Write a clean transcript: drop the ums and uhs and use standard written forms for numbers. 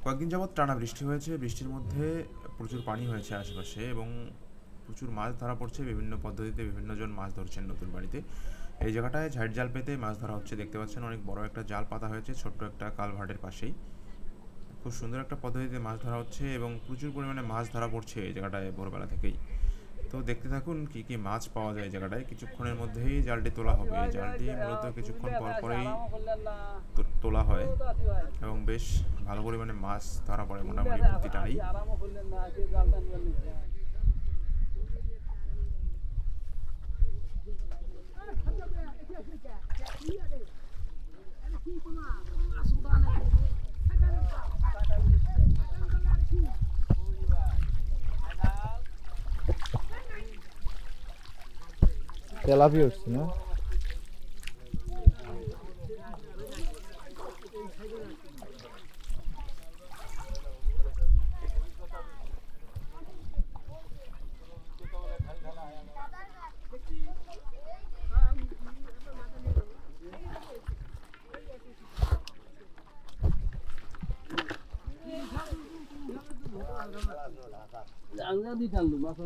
কয়েকদিন যাবৎ টানা বৃষ্টি হয়েছে। বৃষ্টির মধ্যে প্রচুর পানি হয়েছে আশেপাশে এবং প্রচুর মাছ ধরা পড়ছে। বিভিন্ন পদ্ধতিতে বিভিন্নজন মাছ ধরছেন নতুন বাড়িতে। এই জায়গাটায় ঝাইট জাল পেতে মাছ ধরা হচ্ছে। দেখতে পাচ্ছেন অনেক বড় একটা জাল পাতা হয়েছে ছোট্ট একটা কালভার্টের পাশেই। খুব সুন্দর একটা পদ্ধতিতে মাছ ধরা হচ্ছে এবং প্রচুর পরিমাণে মাছ ধরা পড়ছে এই জায়গাটায় ভোরবেলা থেকেই। তো দেখতে থাকুন কী কী মাছ পাওয়া যায় এই জায়গাটায়। কিছুক্ষণের মধ্যেই জালটি তোলা হবে। এই জালটি মূলত কিছুক্ষণ পর পরেই তোলা হয় এবং বেশ ভালো পরিমাণে মাছ ধরা পড়ে মোটামুটি প্রতিটারই। তেলাপিয়া উঠছে না? আঙ্গা দি ঠান্ডু মাছ